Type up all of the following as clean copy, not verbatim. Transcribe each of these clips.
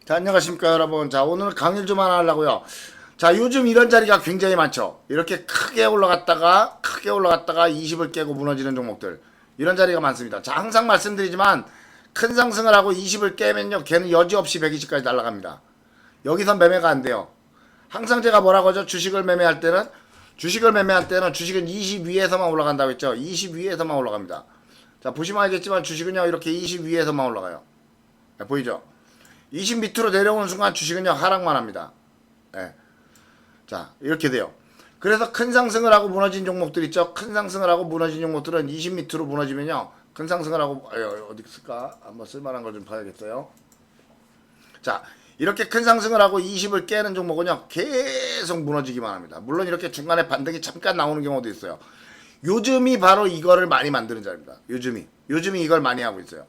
자, 안녕하십니까 여러분. 자, 오늘 강의 좀 하나 하려고요. 자, 요즘 이런 자리가 굉장히 많죠. 이렇게 크게 올라갔다가 20을 깨고 무너지는 종목들, 이런 자리가 많습니다. 자, 항상 말씀드리지만 큰 상승을 하고 20을 깨면요, 걔는 여지없이 120까지 날아갑니다. 여기서 매매가 안 돼요. 항상 제가 뭐라고 하죠? 주식을 매매할 때는 주식은 20 위에서만 올라간다고 했죠. 20 위에서만 올라갑니다. 자, 보시면 알겠지만 주식은요, 이렇게 20 위에서만 올라가요. 네, 보이죠? 20 밑으로 내려오는 순간 주식은요, 하락만 합니다. 네. 자, 이렇게 돼요. 그래서 큰 상승을 하고 무너진 종목들 있죠? 큰 상승을 하고 무너진 종목들은 20 밑으로 무너지면요, 큰 상승을 하고, 어디 있을까? 한번 쓸만한 걸 좀 봐야겠어요. 자, 이렇게 큰 상승을 하고 20을 깨는 종목은요, 계속 무너지기만 합니다. 물론 이렇게 중간에 반등이 잠깐 나오는 경우도 있어요. 요즘이 바로 이거를 많이 만드는 자리입니다. 요즘이 이걸 많이 하고 있어요.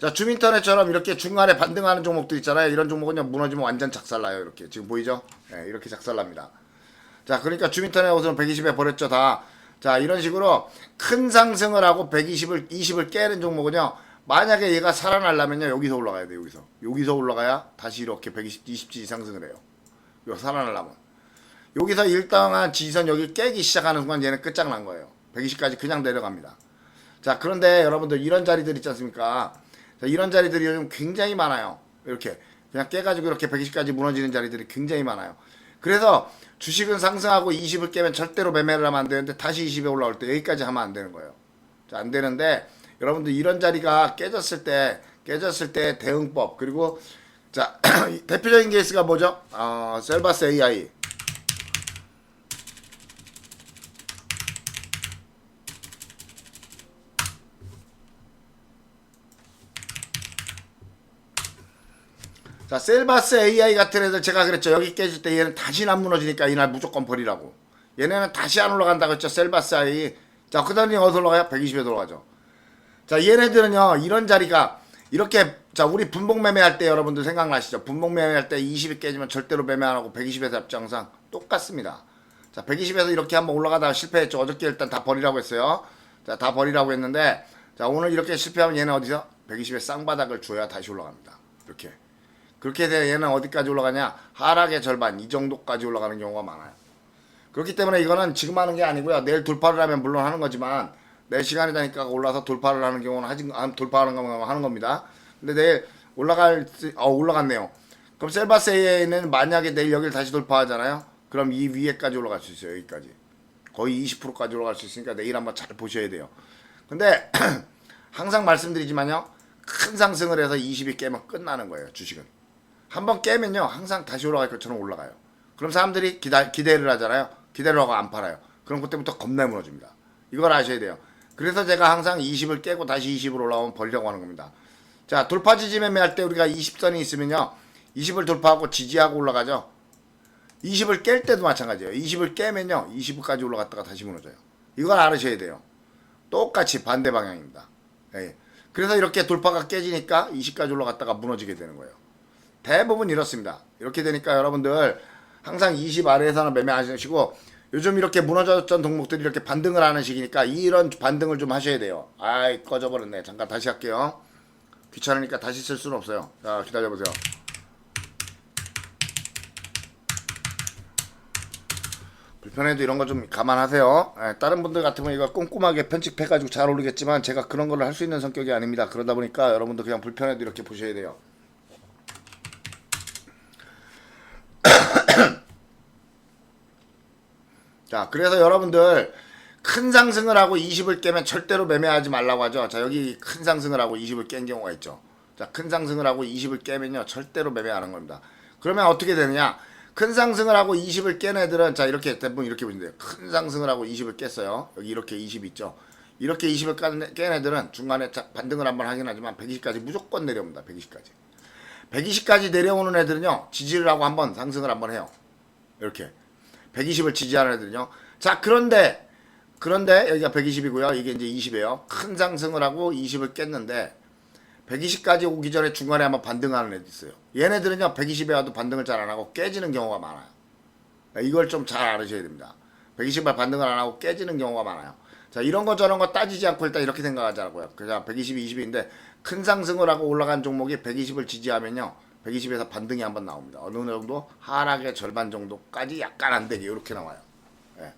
자, 줌인터넷처럼 이렇게 중간에 반등하는 종목들 있잖아요. 이런 종목은요, 무너지면 완전 작살나요. 이렇게 지금 보이죠? 네, 이렇게 작살납니다. 자, 그러니까 줌인터넷 옷은 120에 버렸죠, 다. 자, 이런 식으로 큰 상승을 하고 20을 깨는 종목은요, 만약에 얘가 살아나려면요, 여기서 올라가야 돼요. 여기서 올라가야 다시 이렇게 120지 상승을 해요. 이거 살아나려면. 여기서 일당한 지지선 여기 깨기 시작하는 순간 얘는 끝장난 거예요. 120까지 그냥 내려갑니다. 자, 그런데 여러분들 이런 자리들 있지 않습니까? 자, 이런 자리들이 요즘 굉장히 많아요. 이렇게 그냥 깨가지고 이렇게 120까지 무너지는 자리들이 굉장히 많아요. 그래서 주식은 상승하고 20을 깨면 절대로 매매를 하면 안 되는데, 다시 20에 올라올 때 여기까지 하면 안 되는 거예요. 자, 안 되는데 여러분들 이런 자리가 깨졌을 때 대응법, 그리고 자 대표적인 케이스가 뭐죠? 셀바스 AI. 자, 셀바스 AI 같은 애들 제가 그랬죠. 여기 깨질 때 얘는 다시 안 무너지니까 이날 무조건 버리라고. 얘네는 다시 안 올라간다고 했죠. 셀바스 AI. 자, 그 다음에 어디서 올라가요? 120에 들어가죠. 자, 얘네들은요, 이런 자리가 이렇게, 자, 우리 분봉 매매할 때 여러분들 생각나시죠? 분봉 매매할 때 20이 깨지면 절대로 매매 안 하고 120에서 잡지 항상 똑같습니다. 자, 120에서 이렇게 한번 올라가다가 실패했죠. 어저께 일단 다 버리라고 했어요. 자, 다 버리라고 했는데, 자, 오늘 이렇게 실패하면 얘는 어디서? 120에 쌍바닥을 줘야 다시 올라갑니다. 이렇게. 그렇게 해서 얘는 어디까지 올라가냐? 하락의 절반, 이 정도까지 올라가는 경우가 많아요. 그렇기 때문에 이거는 지금 하는 게 아니고요. 내일 돌파를 하면 물론 하는 거지만, 내일 시간이 되니까 올라서 돌파를 하는 경우는 돌파하는 거 하는 겁니다. 근데 내일 올라갔네요. 그럼 셀바스 AI는 만약에 내일 여기를 다시 돌파하잖아요. 그럼 이 위에까지 올라갈 수 있어요. 여기까지. 거의 20%까지 올라갈 수 있으니까 내일 한번 잘 보셔야 돼요. 근데 항상 말씀드리지만요. 큰 상승을 해서 20이 깨면 끝나는 거예요. 주식은. 한번 깨면요, 항상 다시 올라갈 것처럼 올라가요. 그럼 사람들이 기대를 하잖아요. 기대를 하고 안 팔아요. 그럼 그때부터 겁나 무너집니다. 이걸 아셔야 돼요. 그래서 제가 항상 20을 깨고 다시 20으로 올라오면 버리려고 하는 겁니다. 자, 돌파 지지 매매할 때 우리가 20선이 있으면요, 20을 돌파하고 지지하고 올라가죠. 20을 깰 때도 마찬가지예요. 20을 깨면요, 20까지 올라갔다가 다시 무너져요. 이걸 알으셔야 돼요. 똑같이 반대 방향입니다. 네. 그래서 이렇게 돌파가 깨지니까 20까지 올라갔다가 무너지게 되는 거예요. 대부분 이렇습니다. 이렇게 되니까 여러분들 항상 20 아래에서는 매매하시고, 요즘 이렇게 무너졌던 종목들이 이렇게 반등을 하는 시기니까 이런 반등을 좀 하셔야 돼요. 아이, 꺼져버렸네. 잠깐 다시 할게요. 귀찮으니까 다시 쓸 수는 없어요. 자, 기다려보세요. 불편해도 이런 거 좀 감안하세요. 다른 분들 같으면 이거 꼼꼼하게 편집해가지고 잘 오르겠지만, 제가 그런 거를 할 수 있는 성격이 아닙니다. 그러다 보니까 여러분들 그냥 불편해도 이렇게 보셔야 돼요. 자, 그래서 여러분들 큰 상승을 하고 20을 깨면 절대로 매매하지 말라고 하죠. 자, 여기 큰 상승을 하고 20을 깬 경우가 있죠. 자, 큰 상승을 하고 20을 깨면요, 절대로 매매하는 겁니다. 그러면 어떻게 되느냐? 큰 상승을 하고 20을 깬 애들은, 자, 이렇게 대부분 이렇게 보시면 돼요. 큰 상승을 하고 20을 깼어요. 여기 이렇게 20 있죠. 이렇게 20을 깬 애들은 중간에 반등을 한번 하긴 하지만 120까지 무조건 내려옵니다. 120까지. 120까지 내려오는 애들은요, 지지를 하고 한번 상승을 한번 해요. 이렇게. 120을 지지하는 애들은요. 자, 그런데 여기가 120이고요. 이게 이제 20이에요. 큰 상승을 하고 20을 깼는데 120까지 오기 전에 중간에 한번 반등하는 애들 있어요. 얘네들은요, 120에 와도 반등을 잘 안 하고 깨지는 경우가 많아요. 이걸 좀 잘 알으셔야 됩니다. 120에 반등을 안 하고 깨지는 경우가 많아요. 자, 이런 거 저런 거 따지지 않고 일단 이렇게 생각하자고요. 그냥 120이 20인데 큰 상승을 하고 올라간 종목이 120을 지지하면요, 120에서 반등이 한번 나옵니다. 어느 정도 하락의 절반 정도까지 약간 안 되게 이렇게 나와요. 예.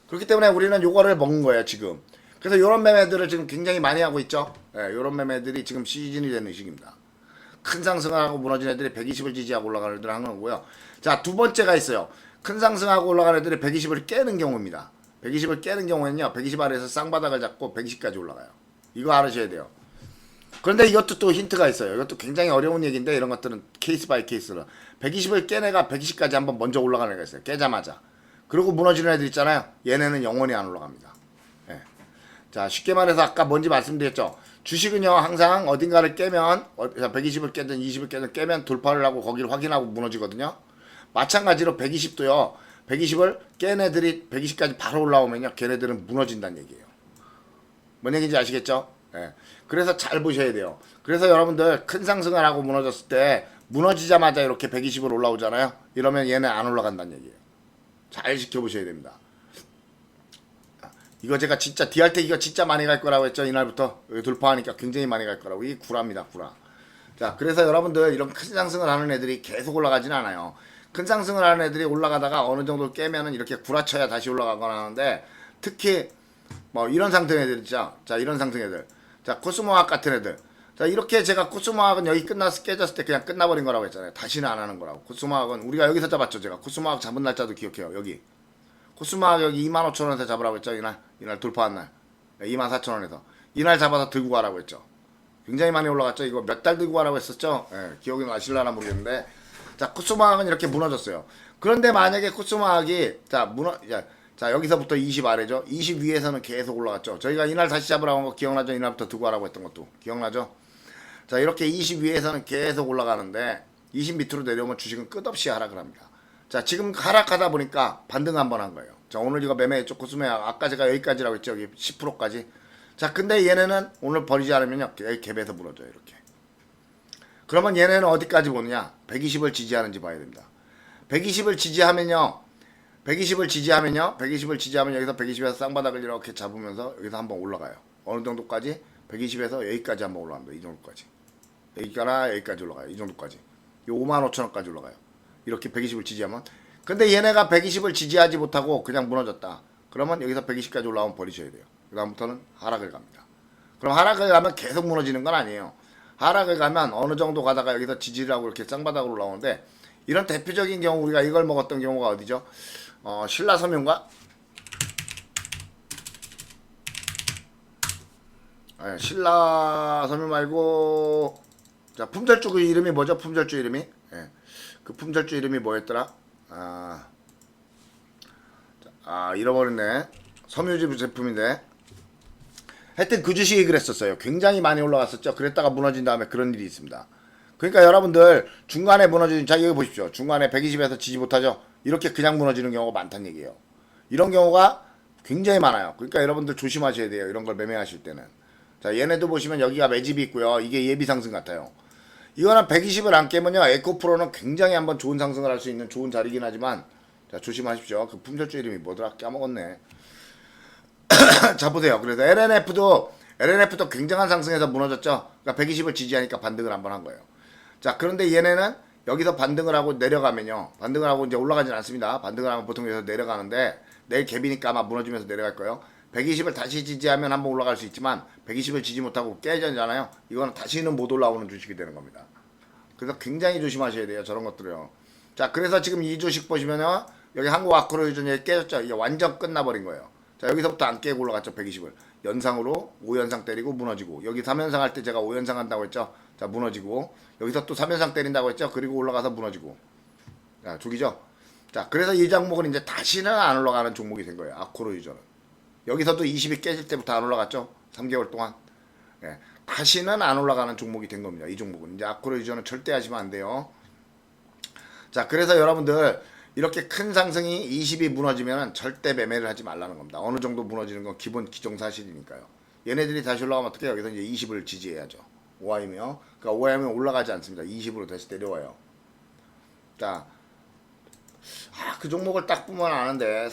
그렇기 때문에 우리는 요거를 먹은 거예요 지금. 그래서 요런 매매들을 지금 굉장히 많이 하고 있죠. 예, 요런 매매들이 지금 시즌이 되는 시기입니다. 큰 상승을 하고 무너진 애들이 120을 지지하고 올라가는 애들 하는 거고요. 자, 두 번째가 있어요. 큰 상승하고 올라가는 애들이 120을 깨는 경우입니다. 120을 깨는 경우에는요, 120 아래에서 쌍바닥을 잡고 120까지 올라가요. 이거 알으셔야 돼요. 그런데 이것도 또 힌트가 있어요. 이것도 굉장히 어려운 얘기인데 이런 것들은 케이스 바이 케이스로 120을 깬 애가 120까지 한번 먼저 올라가는 애가 있어요. 깨자마자. 그리고 무너지는 애들 있잖아요. 얘네는 영원히 안 올라갑니다. 예. 자, 쉽게 말해서 아까 뭔지 말씀드렸죠. 주식은요 항상 어딘가를 깨면 120을 깨든 20을 깨든 깨면 돌파를 하고 거기를 확인하고 무너지거든요. 마찬가지로 120도요. 120을 깬 애들이 120까지 바로 올라오면요 걔네들은 무너진다는 얘기예요. 뭔 얘기인지 아시겠죠? 예. 그래서 잘 보셔야 돼요. 그래서 여러분들 큰 상승을 하고 무너졌을 때 무너지자마자 이렇게 120으로 올라오잖아요. 이러면 얘네 안 올라간다는 얘기예요. 잘 지켜보셔야 됩니다. 이거 제가 진짜 디알텍 이거 진짜 많이 갈 거라고 했죠. 이날부터 돌파하니까 굉장히 많이 갈 거라고. 이게 구라입니다. 구라. 자, 그래서 여러분들 이런 큰 상승을 하는 애들이 계속 올라가진 않아요. 큰 상승을 하는 애들이 올라가다가 어느 정도 깨면은 이렇게 구라쳐야 다시 올라가거나 하는데, 특히 뭐 이런 상승 애들 있죠. 자, 이런 상승 애들. 자, 코스모학 같은 애들. 자, 이렇게 제가 코스모학은 여기 끝나서 깨졌을 때 그냥 끝나버린 거라고 했잖아요. 다시는 안 하는 거라고. 코스모학은 우리가 여기서 잡았죠. 제가 코스모학 잡은 날짜도 기억해요. 여기. 코스모학 여기 25,000원에서 잡으라고 했죠. 이날 돌파한 날. 24,000원에서. 이날 잡아서 들고 가라고 했죠. 굉장히 많이 올라갔죠. 이거 몇 달 들고 가라고 했었죠. 예, 기억이 나실라나 모르겠는데. 자, 코스모학은 이렇게 무너졌어요. 그런데 만약에 코스모학이 자, 여기서부터 20 아래죠. 20 위에서는 계속 올라갔죠. 저희가 이날 다시 잡으라고 한 거 기억나죠? 이날부터 두고 가라고 했던 것도 기억나죠? 자, 이렇게 20 위에서는 계속 올라가는데 20 밑으로 내려오면 주식은 끝없이 하락을 합니다. 자, 지금 하락하다 보니까 반등 한번 한 거예요. 자, 오늘 이거 매매했죠. 코스모학 아까 제가 여기까지라고 했죠. 여기 10%까지. 자, 근데 얘네는 오늘 버리지 않으면요 여기 갭에서 무너져요. 이렇게. 그러면 얘네는 어디까지 보느냐? 120을 지지하는지 봐야 됩니다. 120을 지지하면요 120을 지지하면 여기서 120에서 쌍바닥을 이렇게 잡으면서 여기서 한번 올라가요. 어느 정도까지? 120에서 여기까지 한번 올라갑니다. 이 정도까지. 여기까지 올라가요. 이 정도까지. 이 55,000원까지 올라가요. 이렇게 120을 지지하면. 근데 얘네가 120을 지지하지 못하고 그냥 무너졌다. 그러면 여기서 120까지 올라오면 버리셔야 돼요. 그 다음부터는 하락을 갑니다. 그럼 하락을 가면 계속 무너지는 건 아니에요. 하락을 가면 어느 정도 가다가 여기서 지지를 하고 이렇게 쌍바닥으로 올라오는데, 이런 대표적인 경우 우리가 이걸 먹었던 경우가 어디죠? 신라섬유인가? 네, 신라섬유 말고, 자, 품절주 그 이름이 뭐죠? 품절주 이름이? 네, 그 품절주 이름이 뭐였더라? 잃어버렸네. 섬유주 제품인데. 하여튼 그 주식이 그랬었어요. 굉장히 많이 올라갔었죠. 그랬다가 무너진 다음에 그런 일이 있습니다. 그러니까 여러분들 중간에 무너지는, 자 여기 보십시오. 중간에 120에서 지지 못하죠. 이렇게 그냥 무너지는 경우가 많다는 얘기예요. 이런 경우가 굉장히 많아요. 그러니까 여러분들 조심하셔야 돼요. 이런 걸 매매하실 때는. 자, 얘네도 보시면 여기가 매집이 있고요. 이게 예비 상승 같아요. 이거는 120을 안 깨면요 에코프로는 굉장히 한번 좋은 상승을 할 수 있는 좋은 자리긴 하지만, 자 조심하십시오. 그 품절주 이름이 뭐더라? 까먹었네. 자 보세요. 그래서 LNF도 굉장한 상승에서 무너졌죠. 그러니까 120을 지지하니까 반등을 한번 한 거예요. 자, 그런데 얘네는 여기서 반등을 하고 내려가면요, 반등을 하고 이제 올라가진 않습니다. 반등을 하면 보통 여기서 내려가는데 내일 갭이니까 아마 무너지면서 내려갈 거예요. 120을 다시 지지하면 한번 올라갈 수 있지만 120을 지지 못하고 깨지잖아요. 이거는 다시는 못 올라오는 주식이 되는 겁니다. 그래서 굉장히 조심하셔야 돼요. 저런 것들을요. 자, 그래서 지금 이 주식 보시면요, 여기 한국아크로유전이 깨졌죠. 이게 완전 끝나버린 거예요. 자, 여기서부터 안 깨고 올라갔죠. 120을 연상으로 5연상 때리고 무너지고, 여기 3연상 할 때 제가 5연상 한다고 했죠. 자, 무너지고, 여기서 또 3연상 때린다고 했죠. 그리고 올라가서 무너지고. 자, 죽이죠. 자, 그래서 이 종목은 이제 다시는 안 올라가는 종목이 된 거예요. 아크로유전은. 여기서도 20이 깨질 때부터 안 올라갔죠. 3개월 동안. 예, 다시는 안 올라가는 종목이 된 겁니다. 이 종목은. 이제 아크로유전은 절대 하시면 안 돼요. 자, 그래서 여러분들 이렇게 큰 상승이 20이 무너지면 절대 매매를 하지 말라는 겁니다. 어느 정도 무너지는 건 기본 기정사실이니까요. 얘네들이 다시 올라가면 어떻게 해요? 여기서 이제 20을 지지해야죠. 5화이며. 그러니까 5화이면 올라가지 않습니다. 20으로 다시 내려와요. 자, 그 종목을 딱 보면 아는데,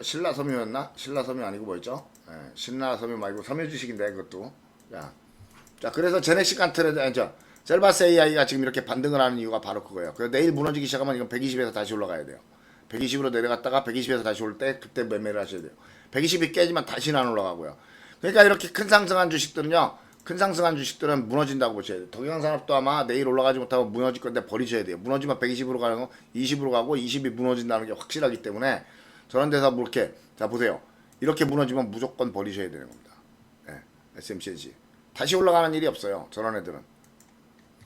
신라섬유였나? 신라섬유 아니고 뭐였죠? 네, 신라섬유 말고 섬유 주식인데 그것도. 자, 그래서 제네시간 트레이더, 셀바스 AI가 지금 이렇게 반등을 하는 이유가 바로 그거예요. 그래서 내일 무너지기 시작하면 이건 120에서 다시 올라가야 돼요. 120으로 내려갔다가 120에서 다시 올 때 그때 매매를 하셔야 돼요. 120이 깨지면 다시는 안 올라가고요. 그러니까 이렇게 큰 상승한 주식들은요. 큰 상승한 주식들은 무너진다고 보셔야 돼요. 동양산업도 아마 내일 올라가지 못하고 무너질 건데 버리셔야 돼요. 무너지면 120으로 가는 거 20으로 가고 20이 무너진다는 게 확실하기 때문에 저런 데서 뭐 이렇게 자 보세요. 이렇게 무너지면 무조건 버리셔야 되는 겁니다. 네, SMCG 다시 올라가는 일이 없어요. 저런 애들은.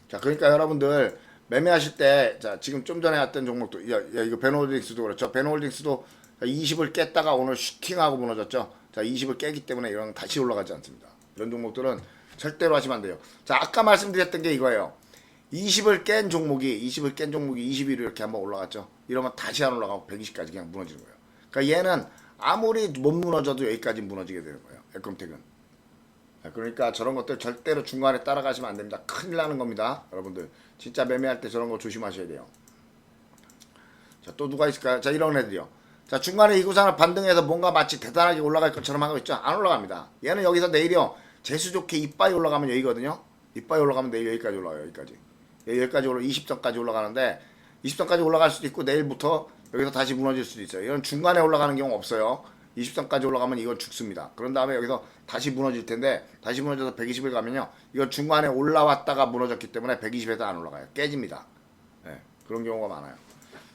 자 그러니까 여러분들 매매하실 때 자 지금 좀 전에 했던 종목도 야 이거 베노홀딩스도 그렇죠. 베노홀딩스도 20을 깼다가 오늘 슈팅하고 무너졌죠. 자 20을 깨기 때문에 이런 다시 올라가지 않습니다. 이런 종목들은 절대로 하시면 안 돼요. 자 아까 말씀드렸던 게 이거예요. 20을 깬 종목이 20위로 이렇게 한번 올라갔죠. 이러면 다시 안 올라가고 120까지 그냥 무너지는 거예요. 그러니까 얘는 아무리 못 무너져도 여기까지 무너지게 되는 거예요. 에컴텍은. 그러니까 저런 것들 절대로 중간에 따라가시면 안 됩니다. 큰일 나는 겁니다. 여러분들 진짜 매매할 때 저런 거 조심하셔야 돼요. 자 또 누가 있을까요? 자 이런 애들이요. 자 중간에 이 구간을 반등해서 뭔가 마치 대단하게 올라갈 것처럼 하고 있죠. 안 올라갑니다. 얘는 여기서 내일이요. 재수 좋게 이빠이 올라가면 여기거든요. 이빠이 올라가면 내일 여기까지 올라가요. 여기까지 올라 20선까지 올라가는데 20선까지 올라갈 수도 있고 내일부터 여기서 다시 무너질 수도 있어요. 이건 중간에 올라가는 경우 없어요. 20선까지 올라가면 이건 죽습니다. 그런 다음에 여기서 다시 무너질 텐데 다시 무너져서 120을 가면요. 이건 중간에 올라왔다가 무너졌기 때문에 120에서 안 올라가요. 깨집니다. 네, 그런 경우가 많아요.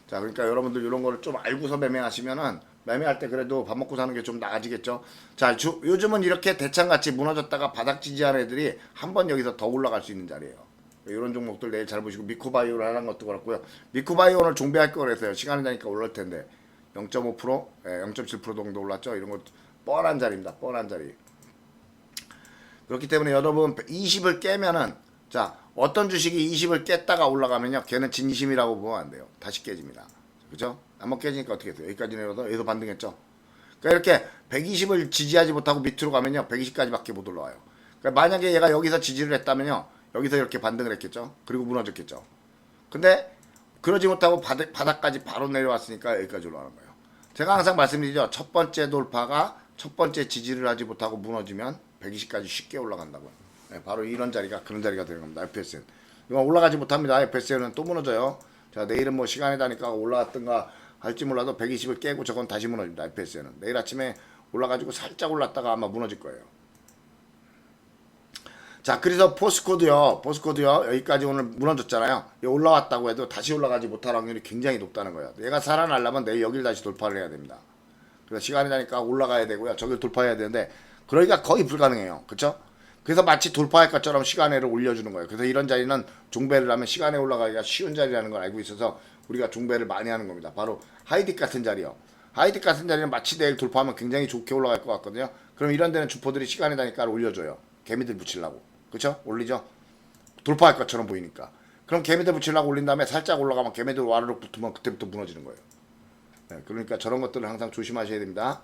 자 그러니까 여러분들 이런 거를 좀 알고서 매매하시면은 매매할 때 그래도 밥 먹고 사는 게 좀 나아지겠죠. 자 요즘은 이렇게 대창같이 무너졌다가 바닥 지지한 애들이 한번 여기서 더 올라갈 수 있는 자리예요. 이런 종목들 내일 잘 보시고 미코바이오를 하는 것도 그렇고요. 미코바이오 오늘 종배할 거 그랬어요. 시간이 나니까 올릴 텐데 0.5%, 0.7% 정도 올랐죠. 이런 거 뻔한 자리입니다. 뻔한 자리. 그렇기 때문에 여러분 20을 깨면은 자 어떤 주식이 20을 깼다가 올라가면요. 걔는 진심이라고 보면 안 돼요. 다시 깨집니다. 그죠? 한번 깨지니까 어떻게 돼요? 여기까지 내려서 여기서 반등했죠. 그러니까 이렇게 120을 지지하지 못하고 밑으로 가면요. 120까지밖에 못 올라와요. 그러니까 만약에 얘가 여기서 지지를 했다면요. 여기서 이렇게 반등을 했겠죠. 그리고 무너졌겠죠. 근데 그러지 못하고 바닥까지 바로 내려왔으니까 여기까지 올라가는 거예요. 제가 항상 말씀드리죠. 첫 번째 돌파가 첫 번째 지지를 하지 못하고 무너지면 120까지 쉽게 올라간다고요. 네, 바로 이런 자리가 그런 자리가 되는 겁니다. FSN. 이건 올라가지 못합니다. FSN은 또 무너져요. 자 내일은 뭐 시간이 다니까 올라갔던가 할지 몰라도 120을 깨고 저건 다시 무너집니다. FSN은. 내일 아침에 올라가지고 살짝 올랐다가 아마 무너질 거예요. 자 그래서 포스코드요 여기까지 오늘 무너졌잖아요. 올라왔다고 해도 다시 올라가지 못할 확률이 굉장히 높다는 거예요. 얘가 살아나려면 내일 여길 다시 돌파를 해야 됩니다. 그래서 시간이 나니까 올라가야 되고요. 저길 돌파해야 되는데 그러기가 거의 불가능해요. 그쵸? 그래서 마치 돌파할 것처럼 시간에를 올려주는 거예요. 그래서 이런 자리는 종배를 하면 시간에 올라가기가 쉬운 자리라는 걸 알고 있어서 우리가 종배를 많이 하는 겁니다. 바로 하이딕 같은 자리요. 하이딕 같은 자리는 마치 내일 돌파하면 굉장히 좋게 올라갈 것 같거든요. 그럼 이런 데는 주포들이 시간에 다니까 올려줘요. 개미들 붙이려고. 그쵸? 올리죠? 돌파할 것처럼 보이니까. 그럼 개미들 붙이려고 올린 다음에 살짝 올라가면 개미들 와르륵 붙으면 그때부터 무너지는 거예요. 네, 그러니까 저런 것들을 항상 조심하셔야 됩니다.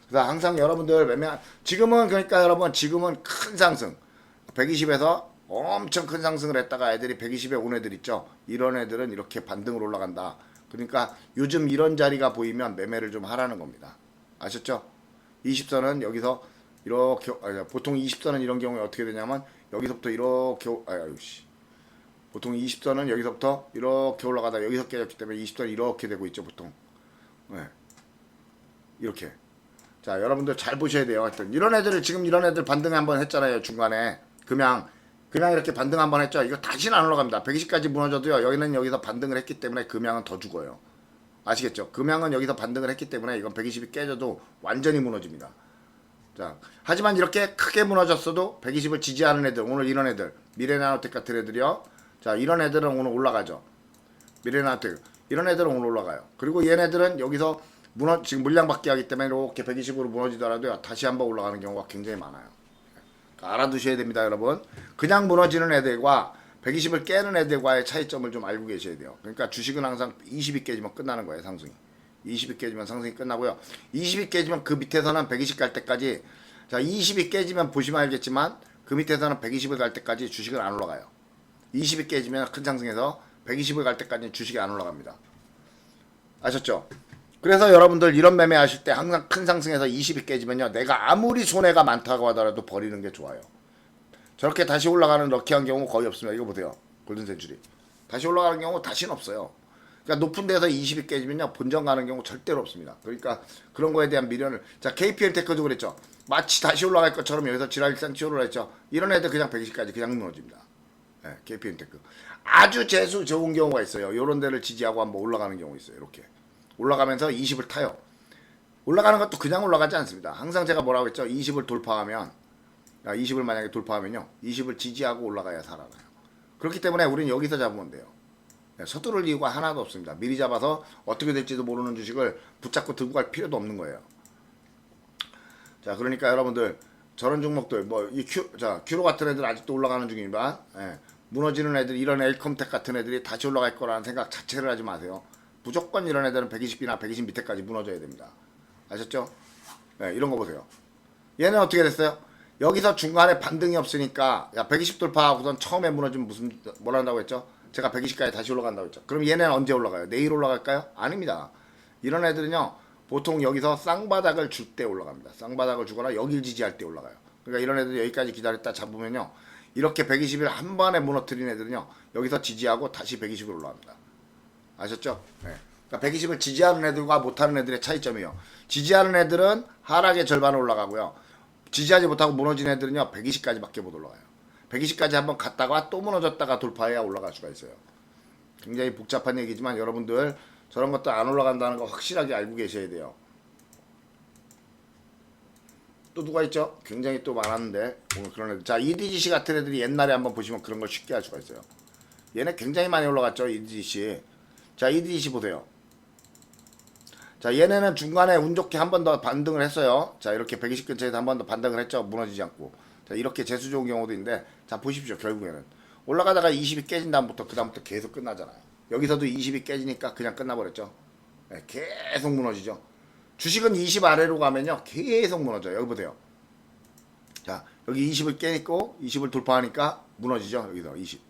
그래서 항상 여러분들 지금은 그러니까 여러분 지금은 큰 상승 120에서 엄청 큰 상승을 했다가 애들이 120에 온 애들 있죠. 이런 애들은 이렇게 반등을 올라간다. 그러니까 요즘 이런 자리가 보이면 매매를 좀 하라는 겁니다. 아셨죠? 20선은 여기서 이렇게 보통 20선은 이런 경우에 어떻게 되냐면 여기서부터 이렇게 보통 20선은 여기서부터 이렇게 올라가다 여기서 깨졌기 때문에 20선이 이렇게 되고 있죠 보통. 네. 이렇게. 자 여러분들 잘 보셔야 돼요. 하여튼 이런 애들 반등 한번 했잖아요. 중간에 그냥 이렇게 반등 한번 했죠. 이거 다시는 안 올라갑니다. 120까지 무너져도요. 여기는 여기서 반등을 했기 때문에 금양은 더 죽어요. 아시겠죠? 금양은 여기서 반등을 했기 때문에 이건 120이 깨져도 완전히 무너집니다. 자 하지만 이렇게 크게 무너졌어도 120을 지지하는 애들 오늘 이런 애들 미래나노텍 같은 애들이요. 자 이런 애들은 오늘 올라가죠. 미래나노텍 이런 애들은 오늘 올라가요. 그리고 얘네들은 여기서 지금 물량 받기 하기 때문에 이렇게 120으로 무너지더라도 다시 한번 올라가는 경우가 굉장히 많아요. 그러니까 알아두셔야 됩니다, 여러분. 그냥 무너지는 애들과 120을 깨는 애들과의 차이점을 좀 알고 계셔야 돼요. 그러니까 주식은 항상 20이 깨지면 끝나는 거예요, 상승이. 20이 깨지면 상승이 끝나고요. 20이 깨지면 그 밑에서는 120 갈 때까지 자 20이 깨지면 보시면 알겠지만 그 밑에서는 120을 갈 때까지 주식은 안 올라가요. 20이 깨지면 큰 상승에서 120을 갈 때까지 주식이 안 올라갑니다. 아셨죠? 그래서 여러분들 이런 매매 하실 때 항상 큰 상승에서 20이 깨지면요. 내가 아무리 손해가 많다고 하더라도 버리는 게 좋아요. 저렇게 다시 올라가는 럭키한 경우 거의 없습니다. 이거 보세요. 골든센츄리. 다시 올라가는 경우 다시는 없어요. 그러니까 높은 데서 20이 깨지면요 본전 가는 경우 절대로 없습니다. 그러니까 그런 거에 대한 미련을 자 KPN 테크도 그랬죠. 마치 다시 올라갈 것처럼 여기서 지랄일상 치오를 했죠. 이런 애들 그냥 120까지 그냥 무너집니다. 네, KPN 테크 아주 재수 좋은 경우가 있어요. 이런 데를 지지하고 한번 올라가는 경우 있어요. 이렇게 올라가면서 20을 타요. 올라가는 것도 그냥 올라가지 않습니다. 항상 제가 뭐라고 했죠. 20을 돌파하면 20을 만약에 돌파하면요 20을 지지하고 올라가야 살아나요. 그렇기 때문에 우리는 여기서 잡으면 돼요. 서두를 이유가 하나도 없습니다. 미리 잡아서 어떻게 될지도 모르는 주식을 붙잡고 들고 갈 필요도 없는 거예요. 자, 그러니까 여러분들 저런 종목들 큐로 같은 애들 아직도 올라가는 중이지만 무너지는 애들 이런 엘컴텍 같은 애들이 다시 올라갈 거라는 생각 자체를 하지 마세요. 무조건 이런 애들은 120이나 120 밑에까지 무너져야 됩니다. 아셨죠? 이런 거 보세요. 얘는 어떻게 됐어요? 여기서 중간에 반등이 없으니까 120 돌파하고선 처음에 무너지면 뭐라 한다고 했죠? 제가 120까지 다시 올라간다고 했죠. 그럼 얘네는 언제 올라가요? 내일 올라갈까요? 아닙니다. 이런 애들은요 보통 여기서 쌍바닥을 줄 때 올라갑니다. 쌍바닥을 주거나 여길 지지할 때 올라가요. 그러니까 이런 애들 여기까지 기다렸다 잡으면요 이렇게 120을 한 번에 무너뜨린 애들은요 여기서 지지하고 다시 120으로 올라갑니다. 아셨죠? 그러니까 120을 지지하는 애들과 못하는 애들의 차이점이에요. 지지하는 애들은 하락의 절반을 올라가고요. 지지하지 못하고 무너진 애들은요 120까지밖에 못 올라가요. 120까지 한번 갔다가 또 무너졌다가 돌파해야 올라갈 수가 있어요. 굉장히 복잡한 얘기지만 여러분들 저런 것도 안 올라간다는 거 확실하게 알고 계셔야 돼요. 또 누가 있죠? 굉장히 또 많았는데 오늘 그런 애들. 자, EDGC 같은 애들이 옛날에 한번 보시면 그런 걸 쉽게 할 수가 있어요. 얘네 굉장히 많이 올라갔죠. EDGC. 자, EDGC 보세요. 자, 얘네는 중간에 운 좋게 한 번 더 반등을 했어요. 자, 이렇게 120 근처에서 한 번 더 반등을 했죠. 무너지지 않고. 자, 이렇게 재수 좋은 경우도 있는데 자, 보십시오. 결국에는 올라가다가 20이 깨진 다음부터 그 다음부터 계속 끝나잖아요. 여기서도 20이 깨지니까 그냥 끝나버렸죠. 계속 무너지죠. 주식은 20 아래로 가면요 계속 무너져요. 여기 보세요. 자, 여기 20을 깨니까 20을 돌파하니까 무너지죠. 여기서 20.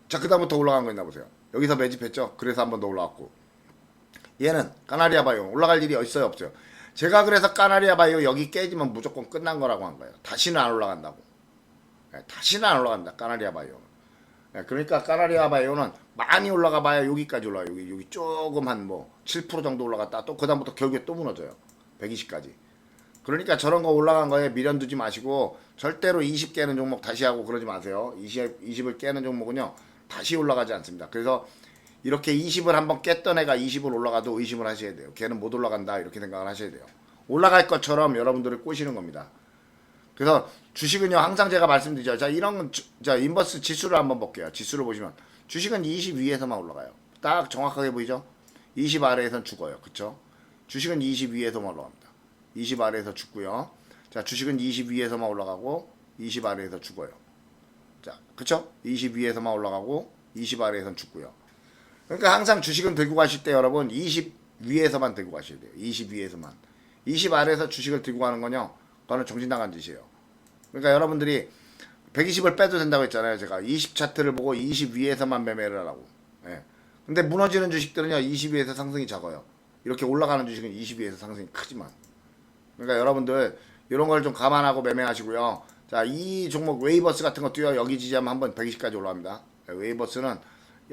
자, 그 다음부터 올라간 거 있나 보세요. 여기서 매집했죠. 그래서 한 번 더 올라왔고. 얘는 까나리아 바이오 올라갈 일이 있어요 없어요? 제가 그래서 까나리아 바이오 여기 깨지면 무조건 끝난 거라고 한 거예요. 다시는 안 올라간다고. 다시는 안 올라간다. 까나리아 바이오. 그러니까 까나리아 바이오는 많이 올라가 봐야 여기까지 올라가요. 여기 조금 한 뭐 7% 정도 올라갔다 또 그 다음부터 결국에 또 무너져요. 120까지. 그러니까 저런 거 올라간 거에 미련 두지 마시고 절대로 20 깨는 종목 다시 하고 그러지 마세요. 20을 깨는 종목은요 다시 올라가지 않습니다. 그래서 이렇게 20을 한번 깼던 애가 20을 올라가도 의심을 하셔야 돼요. 걔는 못 올라간다 이렇게 생각을 하셔야 돼요. 올라갈 것처럼 여러분들을 꼬시는 겁니다. 그래서 주식은요 항상 제가 말씀드리죠. 자, 이런 자 인버스 지수를 한번 볼게요. 지수를 보시면 주식은 20 위에서만 올라가요. 딱 정확하게 보이죠? 20 아래에선 죽어요. 그쵸? 주식은 20 위에서만 올라갑니다. 20 아래에서 죽고요. 자, 주식은 20 위에서만 올라가고 20 아래에서 죽어요. 자, 그쵸? 20 위에서만 올라가고 20 아래에선 죽고요. 그러니까 항상 주식은 들고 가실 때 여러분 20 위에서만 들고 가셔야 돼요. 20 위에서만. 20 아래에서 주식을 들고 가는 건요. 그거는 정신 나간 짓이에요. 그러니까 여러분들이 120을 빼도 된다고 했잖아요. 제가 20 차트를 보고 20 위에서만 매매를 하라고. 근데 무너지는 주식들은요. 20 위에서 상승이 작아요. 이렇게 올라가는 주식은 20 위에서 상승이 크지만. 그러니까 여러분들 이런 걸 좀 감안하고 매매하시고요. 자, 이 종목 웨이버스 같은 것도요. 여기 지지하면 한번 120까지 올라갑니다. 웨이버스는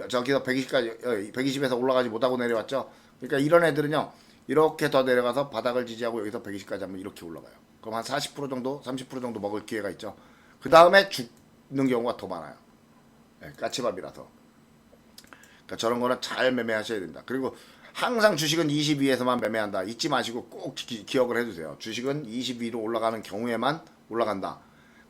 저기서 120까지 120에서 올라가지 못하고 내려왔죠. 그러니까 이런 애들은요. 이렇게 더 내려가서 바닥을 지지하고 여기서 120까지 하면 이렇게 올라가요. 그럼 한 40% 정도, 30% 정도 먹을 기회가 있죠. 그 다음에 죽는 경우가 더 많아요. 까치밥이라서. 그러니까 저런 거는 잘 매매하셔야 된다. 그리고 항상 주식은 20 위에서만 매매한다. 잊지 마시고 꼭 기억을 해두세요. 주식은 20 위로 올라가는 경우에만 올라간다.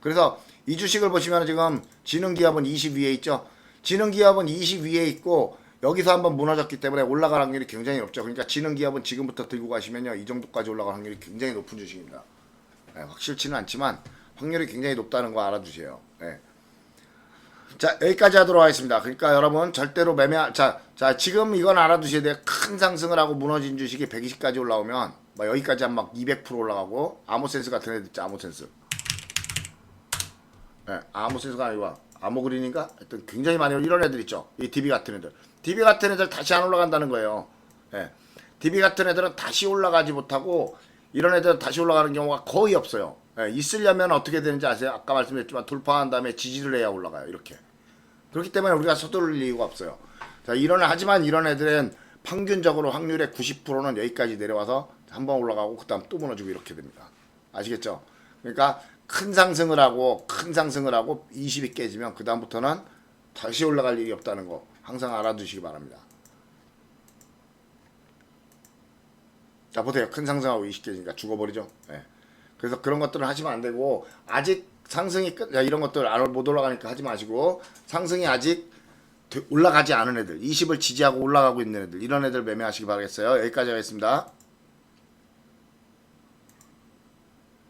그래서 이 주식을 보시면 지금 지능기업은 20 위에 있죠. 지능기업은 20 위에 있고 여기서 한번 무너졌기 때문에 올라갈 확률이 굉장히 높죠. 그러니까 지능기업은 지금부터 들고 가시면요. 이 정도까지 올라갈 확률이 굉장히 높은 주식입니다. 확실치는 않지만 확률이 굉장히 높다는 거 알아두세요. 자, 여기까지 하도록 하겠습니다. 그러니까 여러분 절대로 자 지금 이건 알아두셔야 돼요. 큰 상승을 하고 무너진 주식이 120까지 올라오면 막 여기까지 한 막 200% 올라가고 아모센스 같은 애들 있죠. 아모센스. 아모센스가 아니고 아모그린인가? 하여튼 굉장히 많이 이런 애들 있죠. 이 DB 같은 애들. DB 같은 애들 다시 안 올라간다는 거예요. DB 같은 애들은 다시 올라가지 못하고 이런 애들은 다시 올라가는 경우가 거의 없어요. 있으려면 어떻게 되는지 아세요? 아까 말씀드렸지만 돌파한 다음에 지지를 해야 올라가요. 이렇게. 그렇기 때문에 우리가 서두를 이유가 없어요. 자, 하지만 이런 애들은 평균적으로 확률의 90%는 여기까지 내려와서 한번 올라가고 그 다음 또 무너지고 이렇게 됩니다. 아시겠죠? 그러니까 큰 상승을 하고 20이 깨지면 그 다음부터는 다시 올라갈 일이 없다는 거 항상 알아두시기 바랍니다. 자, 보세요. 큰 상승하고 20 깨지니까 죽어버리죠. 네. 그래서 그런 것들은 하시면 안 되고, 아직 상승이 이런 것들 못 올라가니까 하지 마시고, 상승이 아직 올라가지 않은 애들, 20을 지지하고 올라가고 있는 애들, 이런 애들 매매하시기 바라겠어요. 여기까지 하겠습니다.